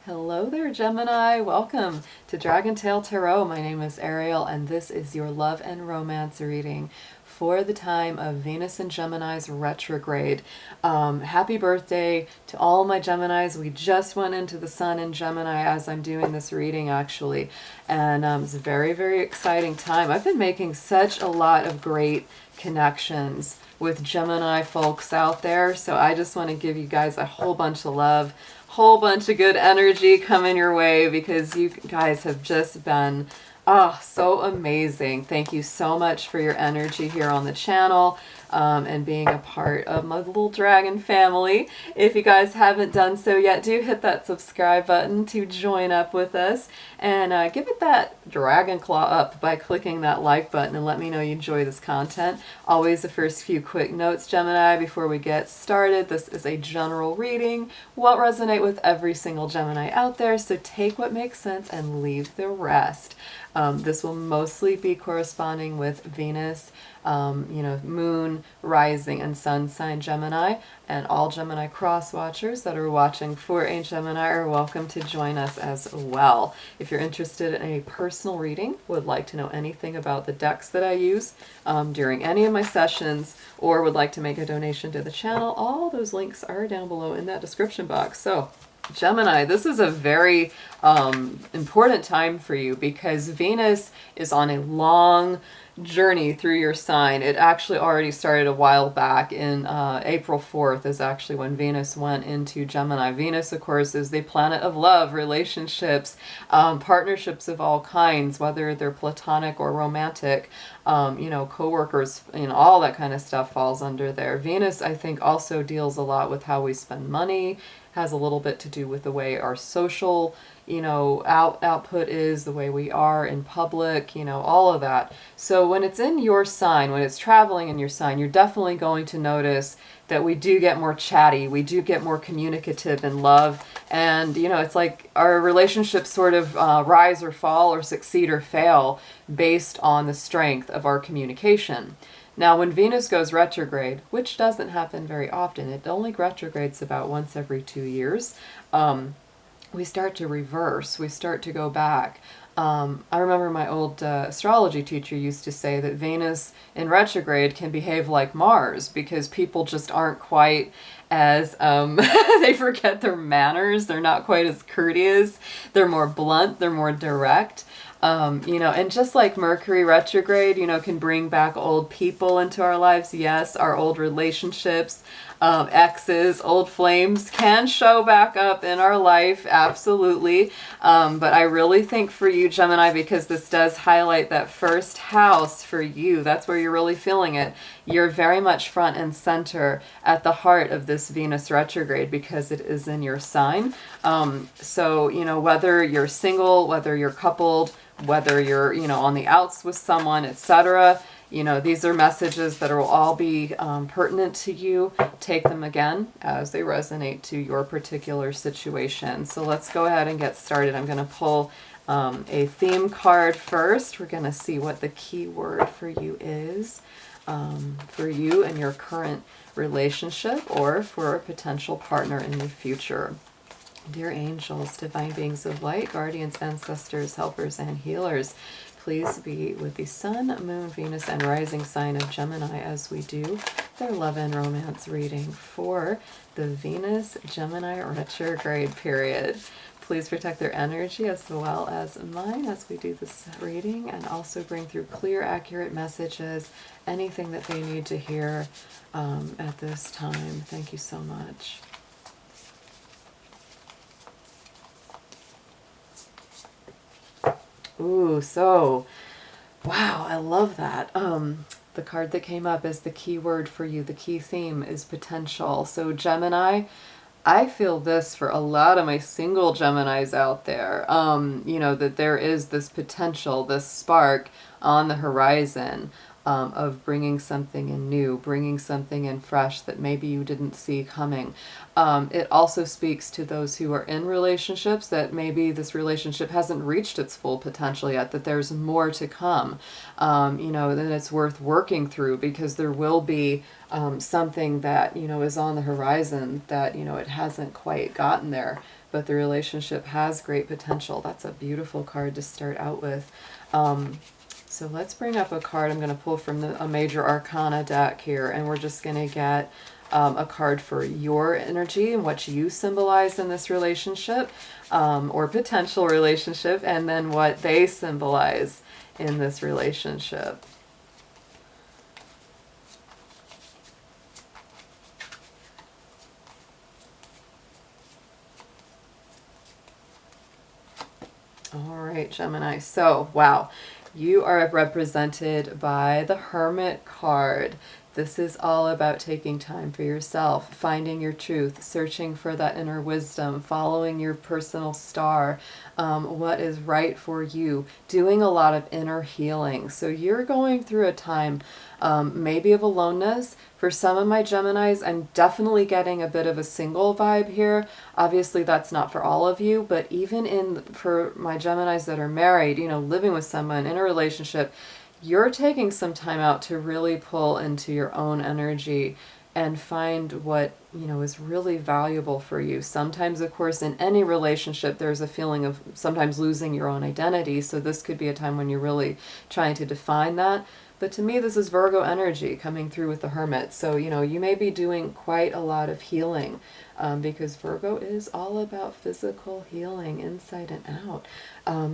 Hello there, Gemini. Welcome to DragonTaleTarot. My name is Ariel, and this is your love and romance reading for the time of Venus and Gemini's retrograde. Happy birthday to all my Geminis. We just went into the sun in Gemini as I'm doing this reading, actually, and it's a very, very exciting time. I've been making such a lot of great connections with Gemini folks out there, so I just want to give you guys a whole bunch of love, whole bunch of good energy coming your way, because you guys have just been so amazing. Thank you so much for your energy here on the channel, and being a part of my little dragon family. If you guys haven't done so yet, do hit that subscribe button to join up with us, and give it that dragon claw up by clicking that like button and let me know you enjoy this content. Always the first few quick notes, Gemini, before we get started. This is a general reading. Won't resonate with every single Gemini out there, so take what makes sense and leave the rest. This will mostly be corresponding with Venus, moon, rising, and sun sign Gemini, and all Gemini cross watchers that are watching for a Gemini are welcome to join us as well. If you're interested in a personal reading, would like to know anything about the decks that I use during any of my sessions, or would like to make a donation to the channel, all those links are down below in that description box. So Gemini, this is a very important time for you, because Venus is on a long journey through your sign. It actually already started a while back. In April 4th is actually when Venus went into Gemini. Venus, of course, is the planet of love, relationships, partnerships of all kinds, whether they're platonic or romantic, co-workers, all that kind of stuff falls under there. Venus, I think, also deals a lot with how we spend money, has a little bit to do with the way our social, output is, the way we are in public, all of that. So when it's in your sign, when it's traveling in your sign, you're definitely going to notice that we do get more chatty, we do get more communicative in love, and it's like our relationships sort of rise or fall, or succeed or fail based on the strength of our communication. Now, when Venus goes retrograde, which doesn't happen very often, it only retrogrades about once every 2 years, we start to reverse, we start to go back. I remember my old astrology teacher used to say that Venus in retrograde can behave like Mars, because people just aren't quite as, they forget their manners, they're not quite as courteous, they're more blunt, they're more direct. And just like Mercury retrograde, can bring back old people into our lives. Yes, our old relationships, exes, old flames can show back up in our life. Absolutely. But I really think for you, Gemini, because this does highlight that first house for you, that's where you're really feeling it. You're very much front and center at the heart of this Venus retrograde, because it is in your sign. So, whether you're single, whether you're coupled, whether you're, on the outs with someone, etc., these are messages that will all be pertinent to you. Take them again as they resonate to your particular situation. So let's go ahead and get started. I'm going to pull a theme card first. We're going to see what the key word for you is, for you and your current relationship, or for a potential partner in the future. Dear angels, divine beings of light, guardians, ancestors, helpers, and healers, please be with the sun, moon, Venus, and rising sign of Gemini as we do their love and romance reading for the Venus Gemini retrograde period. Please protect their energy as well as mine as we do this reading, and also bring through clear, accurate messages, anything that they need to hear at this time. Thank you so much. Ooh, so, wow, I love that. The card that came up as the key word for you, the key theme, is potential. So Gemini, I feel this for a lot of my single Geminis out there, that there is this potential, this spark on the horizon, of bringing something in new, bringing something in fresh that maybe you didn't see coming. It also speaks to those who are in relationships, that maybe this relationship hasn't reached its full potential yet, that there's more to come, that it's worth working through, because there will be something that, is on the horizon that, it hasn't quite gotten there. but the relationship has great potential. That's a beautiful card to start out with. So let's bring up a card. I'm going to pull from a major arcana deck here, and we're just going to get a card for your energy and what you symbolize in this relationship, or potential relationship, and then what they symbolize in this relationship. All right, Gemini. So, wow. You are represented by the Hermit card. This is all about taking time for yourself, finding your truth, searching for that inner wisdom, following your personal star, what is right for you, doing a lot of inner healing. So you're going through a time maybe of aloneness. For some of my Geminis, I'm definitely getting a bit of a single vibe here. Obviously, that's not for all of you, but even for my Geminis that are married, you know, living with someone in a relationship, you're taking some time out to really pull into your own energy and find what, you know, is really valuable for you. Sometimes, of course, in any relationship, there's a feeling of sometimes losing your own identity. So this could be a time when you're really trying to define that. But to me, this is Virgo energy coming through with the Hermit. So, you know, you may be doing quite a lot of healing because Virgo is all about physical healing inside and out.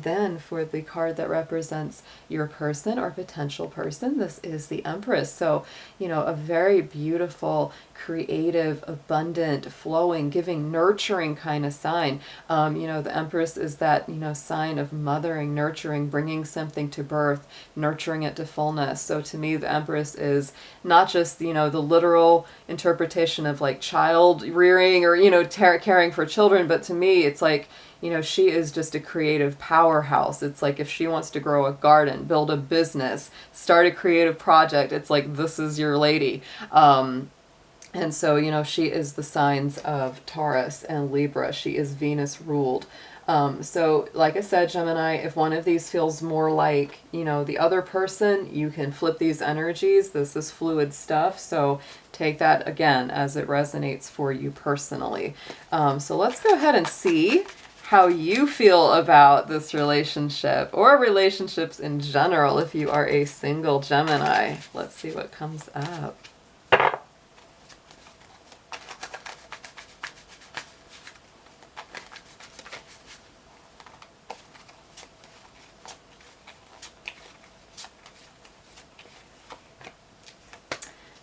Then for the card that represents your person or potential person, this is the Empress. So, you know, a very beautiful, creative, abundant, flowing, giving, nurturing kind of sign. You know, the Empress is that, you know, sign of mothering, nurturing, bringing something to birth, nurturing it to fullness. So to me, the Empress is not just, you know, the literal interpretation of like child rearing or, you know, caring for children, but to me, it's like, you know, she is just a creative powerhouse. It's like if she wants to grow a garden, build a business, start a creative project, it's like, this is your lady. And so, you know, she is the signs of Taurus and Libra. She is Venus ruled. So like I said, Gemini, if one of these feels more like, you know, the other person, you can flip these energies. This is fluid stuff. So take that again as it resonates for you personally. So let's go ahead and see how you feel about this relationship or relationships in general if you are a single Gemini. Let's see what comes up.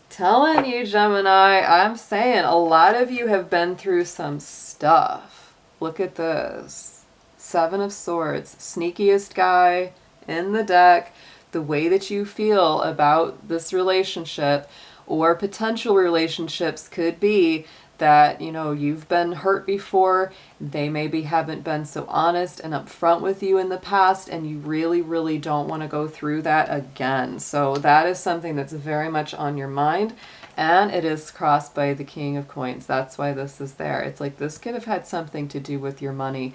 Telling you, Gemini, I'm saying a lot of you have been through some stuff. Look at this. Seven of Swords, sneakiest guy in the deck. The way that you feel about this relationship or potential relationships could be that, you know, you've been hurt before. They maybe haven't been so honest and upfront with you in the past, and you really, really don't want to go through that again. So that is something that's very much on your mind. And it is crossed by the King of Coins. That's why this is there. It's like this could have had something to do with your money.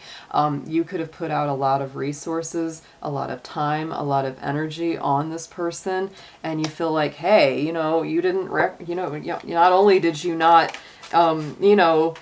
You could have put out a lot of resources, a lot of time, a lot of energy on this person, and you feel like, hey, you know, you didn't, not only did you not, you know,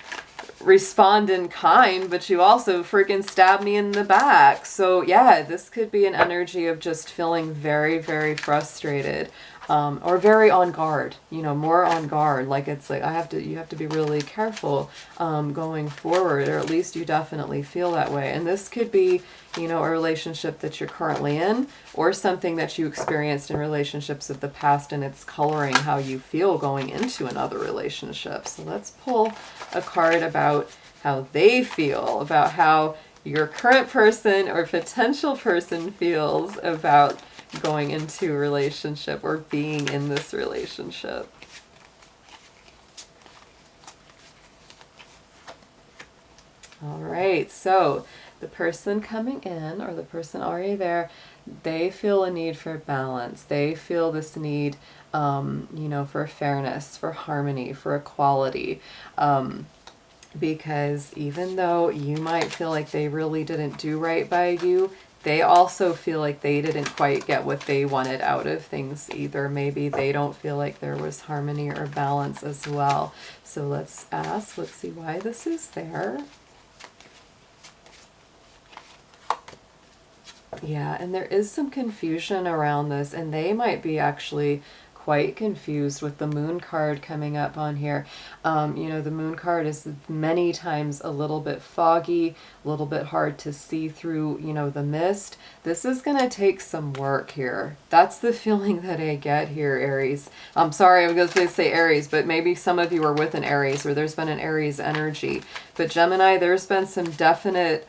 respond in kind, but you also freaking stabbed me in the back. So yeah, this could be an energy of just feeling very, very frustrated. Or very on guard, you know, more on guard. Like it's like, you have to be really careful going forward, or at least you definitely feel that way. And this could be, you know, a relationship that you're currently in, or something that you experienced in relationships of the past, and it's coloring how you feel going into another relationship. So let's pull a card about how they feel, about how your current person or potential person feels about going into a relationship or being in this relationship. All right, so the person coming in or the person already there, they feel a need for balance. They feel this need, you know, for fairness, for harmony, for equality. Because even though you might feel like they really didn't do right by you, they also feel like they didn't quite get what they wanted out of things either. Maybe they don't feel like there was harmony or balance as well. So let's see why this is there. Yeah, and there is some confusion around this, and they might be actually quite confused with the moon card coming up on here. You know, the moon card is many times a little bit foggy, a little bit hard to see through, you know, the mist. This is going to take some work here. That's the feeling that I get here, Aries. I'm sorry, I was going to say Aries, but maybe some of you are with an Aries, or there's been an Aries energy. But Gemini, there's been some definite...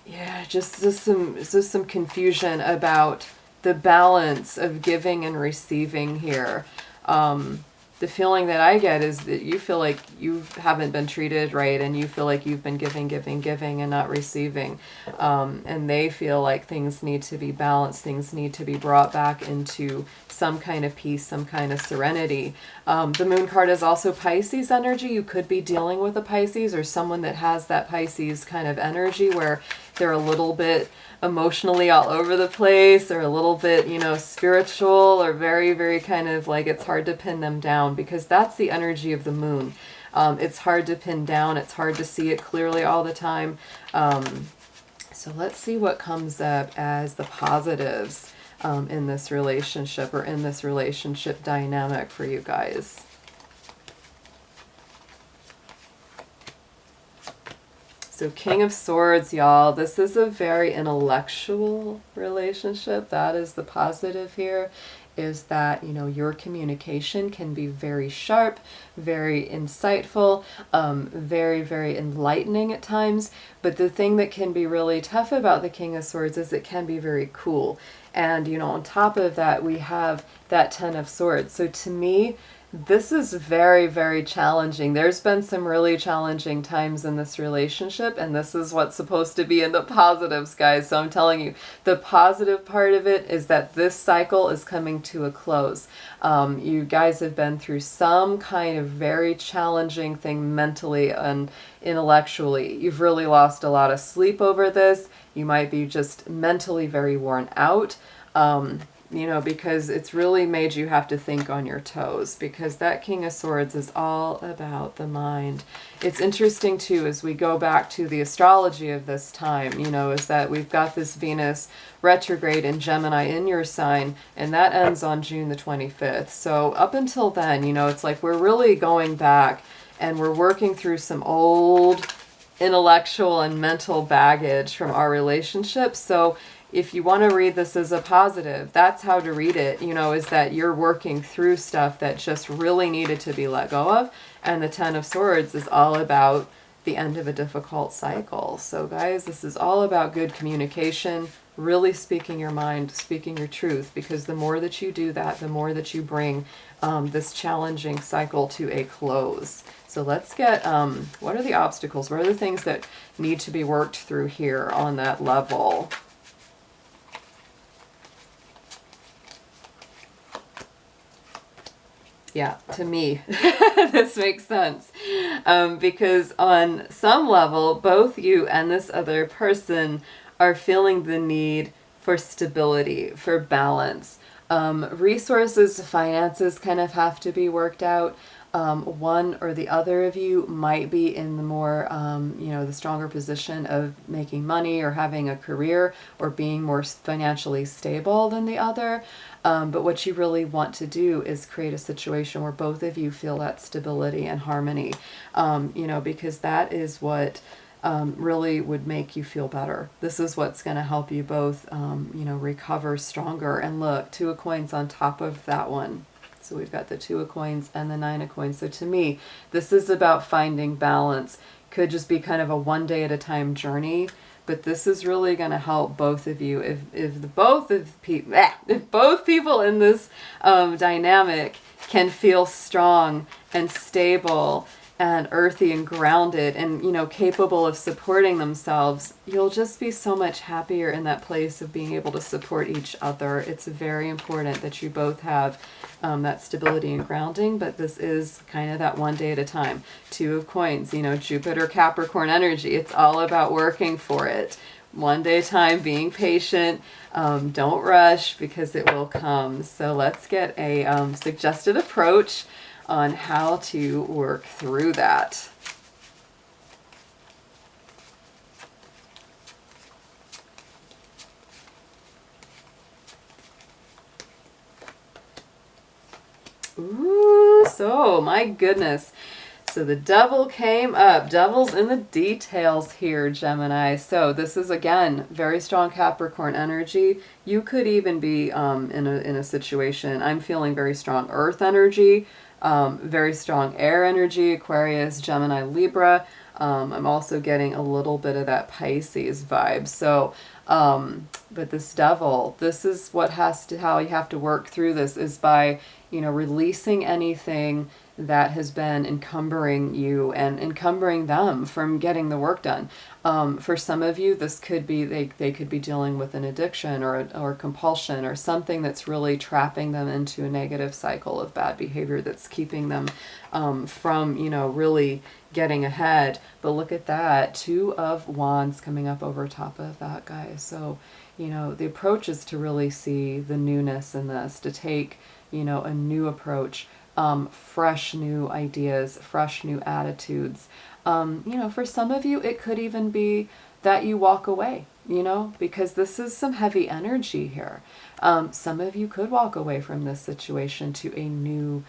yeah, just some confusion about the balance of giving and receiving here. The feeling that I get is that you feel like you haven't been treated right, and you feel like you've been giving and not receiving. And they feel like things need to be balanced, things need to be brought back into some kind of peace, some kind of serenity. The moon card is also Pisces energy. You could be dealing with a Pisces or someone that has that Pisces kind of energy where they're a little bit emotionally all over the place, or a little bit, you know, spiritual, or very, very kind of like it's hard to pin them down, because that's the energy of the moon. It's hard to pin down. It's hard to see it clearly all the time. So let's see what comes up as the positives in this relationship, or in this relationship dynamic for you guys. So King of Swords, y'all, this is a very intellectual relationship. That is the positive here, is that, you know, your communication can be very sharp, very insightful, very, very enlightening at times. But the thing that can be really tough about the King of Swords is it can be very cool. And, you know, on top of that, we have that Ten of Swords. So to me, this is very, very challenging. There's been some really challenging times in this relationship, and this is what's supposed to be in the positives, guys. So I'm telling you, the positive part of it is that this cycle is coming to a close. You guys have been through some kind of very challenging thing mentally and intellectually. You've really lost a lot of sleep over this. You might be just mentally very worn out. You know, because it's really made you have to think on your toes, because that King of Swords is all about the mind. It's interesting too, as we go back to the astrology of this time, you know, is that we've got this Venus retrograde in Gemini in your sign, and that ends on June the 25th. So up until then, you know, it's like we're really going back and we're working through some old intellectual and mental baggage from our relationship. So if you want to read this as a positive, that's how to read it, you know, is that you're working through stuff that just really needed to be let go of. And the Ten of Swords is all about the end of a difficult cycle. So guys, this is all about good communication, really speaking your mind, speaking your truth, because the more that you do that, the more that you bring this challenging cycle to a close. So let's get, what are the obstacles? What are the things that need to be worked through here on that level? Yeah, to me, this makes sense. Because on some level, both you and this other person are feeling the need for stability, for balance. Resources, finances kind of have to be worked out. One or the other of you might be in the more, you know, the stronger position of making money or having a career or being more financially stable than the other. But what you really want to do is create a situation where both of you feel that stability and harmony, you know, because that is what really would make you feel better. This is what's going to help you both, you know, recover stronger. And look, Two of Coins on top of that one. So we've got the Two of Coins and the Nine of Coins. So to me, this is about finding balance. Could just be kind of a one day at a time journey, but this is really going to help both of you. If both people in this dynamic can feel strong and stable and earthy and grounded and, you know, capable of supporting themselves, you'll just be so much happier in that place of being able to support each other. It's very important that you both have that stability and grounding, but this is kind of that one day at a time. Two of Coins, you know, Jupiter, Capricorn energy. It's all about working for it. One day at a time, being patient. Don't rush, because it will come. So let's get a suggested approach on how to work through that. So, my goodness. So the devil came up. Devil's in the details here, Gemini. So this is, again, very strong Capricorn energy. You could even be in a situation, I'm feeling very strong earth energy, very strong air energy, Aquarius, Gemini, Libra. I'm also getting a little bit of that Pisces vibe. So, but this devil, this is what how you have to work through this, is by, releasing anything that has been encumbering you and encumbering them from getting the work done. For some of you, this could be, they could be dealing with an addiction or compulsion or something that's really trapping them into a negative cycle of bad behavior that's keeping them from, really getting ahead. But look at that, 2 of Wands coming up over top of that, guys. So, the approach is to really see the newness in this, to take, a new approach. Fresh new ideas, fresh new attitudes. For some of you, it could even be that you walk away, because this is some heavy energy here. Some of you could walk away from this situation to a new,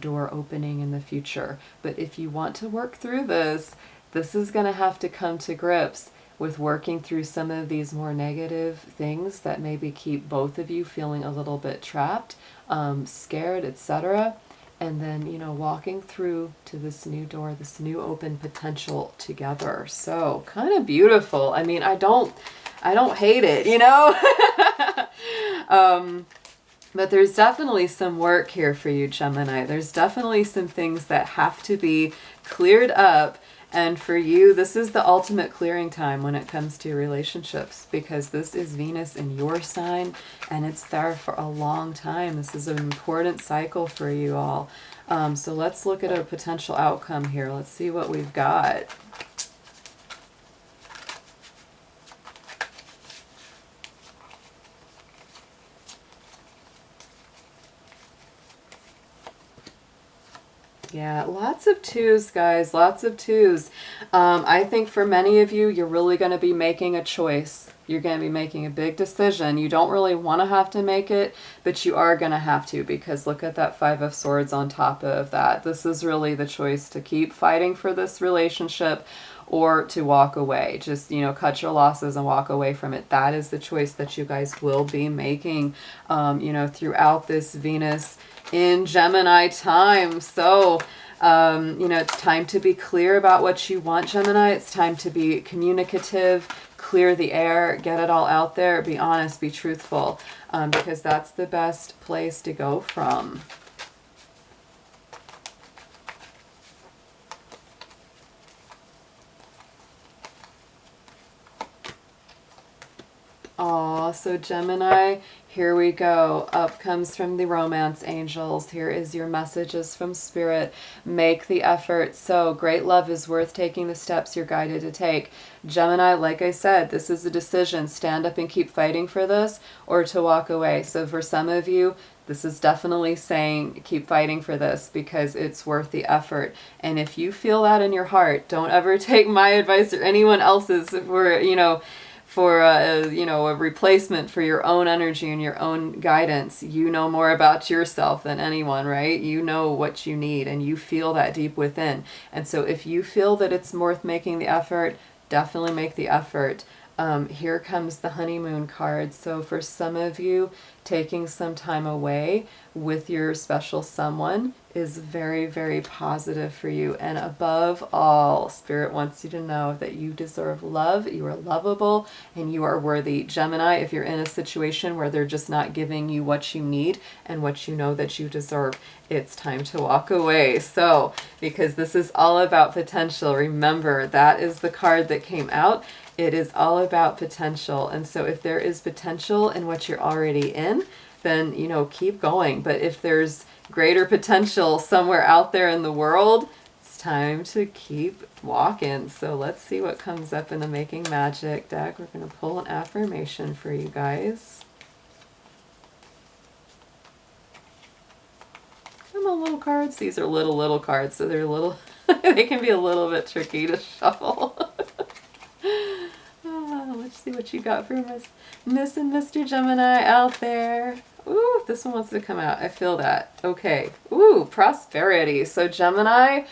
door opening in the future. But if you want to work through this, this is going to have to come to grips with working through some of these more negative things that maybe keep both of you feeling a little bit trapped, scared, etc. And then, walking through to this new door, this new open potential together. So kind of beautiful. I mean, I don't hate it, but there's definitely some work here for you, Gemini. There's definitely some things that have to be cleared up. And for you, this is the ultimate clearing time when it comes to relationships, because this is Venus in your sign and it's there for a long time. This is an important cycle for you all. So let's look at a potential outcome here. Let's see what we've got. Yeah, lots of 2s, guys, lots of 2s. I think for many of you, you're really going to be making a choice. You're going to be making a big decision. You don't really want to have to make it, but you are going to have to, because look at that 5 of Swords on top of that. This is really the choice to keep fighting for this relationship or to walk away. Just, cut your losses and walk away from it. That is the choice that you guys will be making, throughout this Venus in Gemini time. So, it's time to be clear about what you want, Gemini. It's time to be communicative, clear the air, get it all out there, be honest, be truthful, because that's the best place to go from. Aw, so Gemini, here we go. Up comes from the romance angels. Here is your messages from Spirit. Make the effort. So great love is worth taking the steps you're guided to take. Gemini, like I said, this is a decision. Stand up and keep fighting for this, or to walk away. So for some of you, this is definitely saying keep fighting for this because it's worth the effort. And if you feel that in your heart, don't ever take my advice or anyone else's for a replacement for your own energy and your own guidance. You know more about yourself than anyone, right? You know what you need and you feel that deep within. And so if you feel that it's worth making the effort, definitely make the effort. Here comes the honeymoon card. So for some of you, taking some time away with your special someone is very, very positive for you. And above all, Spirit wants you to know that you deserve love, you are lovable, and you are worthy. Gemini, if you're in a situation where they're just not giving you what you need and what you know that you deserve, it's time to walk away. So, because this is all about potential, remember, that is the card that came out. It is all about potential. And so if there is potential in what you're already in, then, keep going. But if there's greater potential somewhere out there in the world, it's time to keep walking. So let's see what comes up in the Making Magic deck. We're going to pull an affirmation for you guys. Come on, little cards. These are little cards, so they're little, they can be a little bit tricky to shuffle. Let's see what you got for Miss and Mr. Gemini out there. Ooh, this one wants to come out. I feel that. Okay. Ooh, prosperity. So Gemini,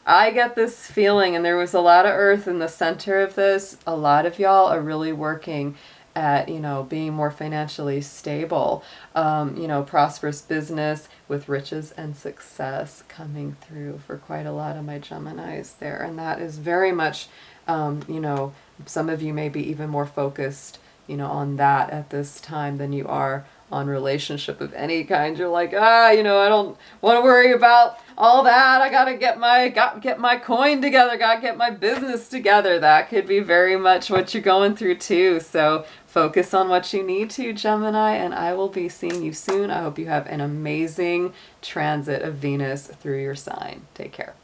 I get this feeling, and there was a lot of earth in the center of this. A lot of y'all are really working at, you know, being more financially stable, you know, prosperous business with riches and success coming through for quite a lot of my Geminis there. And that is very much, you know, some of you may be even more focused, you know, on that at this time than you are on relationship of any kind. You're like, you know, I don't want to worry about all that. I gotta get my coin together, gotta get my business together. That could be very much what you're going through too. So focus on what you need to, Gemini, and I will be seeing you soon. I hope you have an amazing transit of Venus through your sign. Take care.